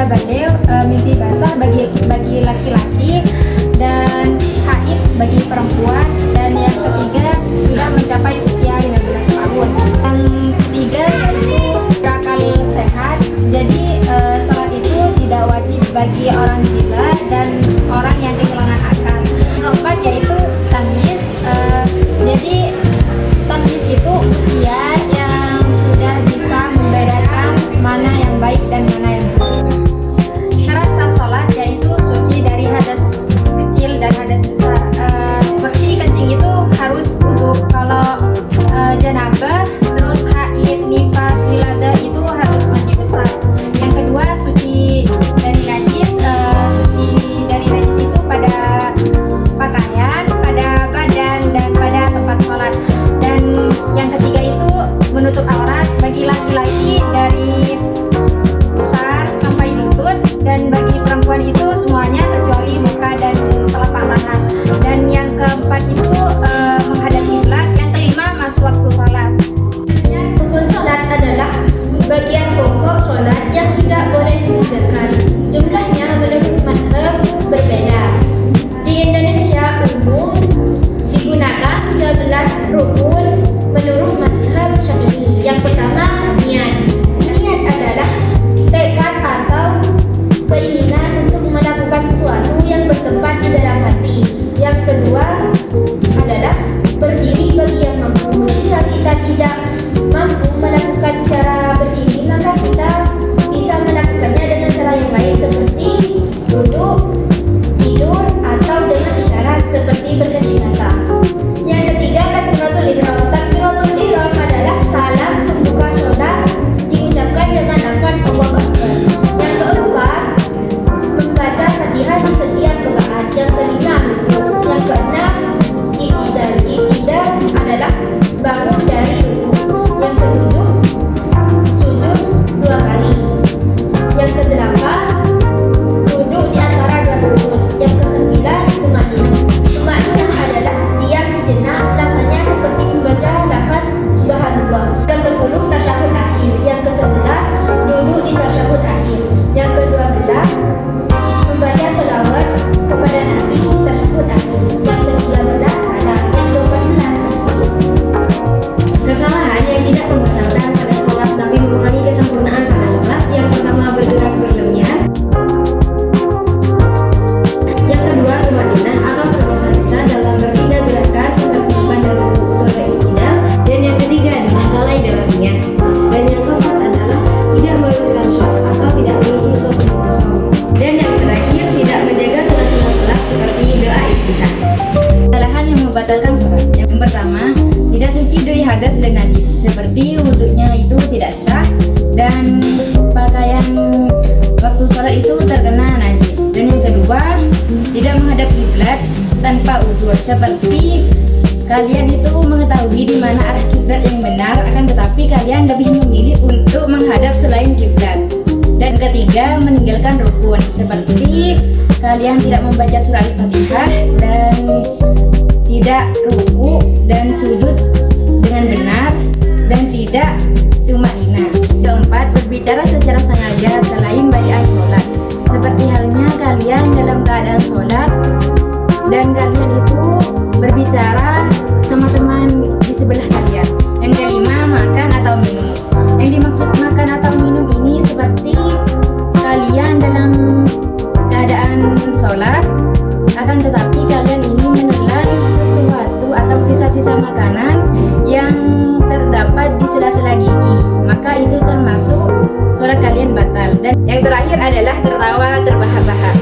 balik, mimpi basah bagi laki-laki, dan haid bagi perempuan, dan yang ketiga sudah mencapai usia 15 tahun. Yang ketiga yaitu berakal sehat. Jadi sholat itu tidak wajib bagi orang gila dan orang yang kehilangan akal. Yang keempat yaitu tamyiz. Jadi tamyiz itu usia yang sudah bisa membedakan mana yang baik dan mana yang buruk. Syarat sah sholat yaitu suci dari hadas kecil dan hadas besar. Seperti kencing itu harus untuk kalau janabah, terus haid, nifas, wiladah itu harus mandi besar. Yang kedua suci dari najis. Suci dari najis itu pada pakaian, pada badan, dan pada tempat sholat. Dan yang ketiga itu menutup aurat bagi laki-laki dari pusar sampai lutut, dan bagi perempuan itu semuanya kecuali muka dan telapak tangan. Dan yang keempat itu menghadap kiblat. Yang kelima masuk waktu sholat. Rukun sholat adalah bagian pokok sholat yang tidak boleh ditinggalkan. Jumlahnya menurut mazhab berbeda. Di Indonesia umum digunakan 13 rukun menurut mazhab Syafi'i. Yang pertama, niat. Niat adalah tekad atau keinginan untuk melakukan sesuatu yang bertempat di dalam hati. Yang kedua adalah berdiri bagi yang mampu. Jika kita tidak mampu melakukan secara berdiri, maka kita bisa melakukannya dengan cara yang lain seperti duduk, tidur, atau dengan isyarat seperti berkedip mata. Yang ketiga, takbiratul ihram. Takbiratul ihram adalah salam pembuka sholat diucapkan dengan lafaz Allahu Akbar. Yang keempat, membaca Fatihah di setiap rakaat. Yang kelima, rukuk. Yang keenam, i'tidal. I'tidal adalah bangun dari rukuk. Yang ketujuh, sujud 2 kali. Yang kedelapan, duduk di antara 2 sujud. Yang kesembilan, tumaninah. Tumaninah adalah diam sejenak, lamanya seperti membaca lafaz subhanallah. Ke-10, tasyahud akhir. Yang ke-11, duduk di tasyahud akhir. Yang ke-12, membaca sholawat kepada Nabi di tasyahud akhir. Yang ke-13, salam. Yang ke-14, Kesalahan yang tidak membatalkan pada sholat tapi mengurangi kesempurnaan pada sholat. Yang pertama, bergerak berlebihan. Yang kedua, tumaninah atau tergesa-gesa dalam berdiri gerakan seperti pada rukuk ke i'tidal. Dan yang ketiga adalah lalai dalam niat. Dan yang keempat adalah tidak meluruskan shaf atau tidak mengisi shaf yang kosong. Dan yang terakhir, tidak menjaga sunnah-sunnah sholat seperti doa iftitah. Kesalahan yang membatalkan sholat. Yang pertama, tidak suci dari hadas dan najis, seperti wudhunya itu tidak sah dan pakaian waktu sholat itu terkena najis. Dan yang kedua, tidak menghadap kiblat tanpa udzur, seperti kalian itu mengetahui di mana arah kiblat yang benar, akan tetapi kalian lebih memilih untuk menghadap selain kiblat. Dan ketiga, meninggalkan rukun, seperti kalian tidak membaca surah Al-Fatihah dan tidak ruku dan sujud dengan benar, dan tidak tumaninah. Keempat, berbicara secara sengaja selain bacaan sholat, seperti halnya kalian dalam keadaan sholat dan kalian itu berbicara sama teman di sebelah kalian. Yang kelima, makan atau minum. Yang dimaksud makan atau minum ini seperti kalian dalam keadaan sholat, akan tetapi kalian ini menelan sesuatu atau sisa-sisa makanan yang terdapat di sela-sela gigi, maka itu termasuk sholat kalian batal. Dan yang terakhir adalah tertawa terbahak-bahak.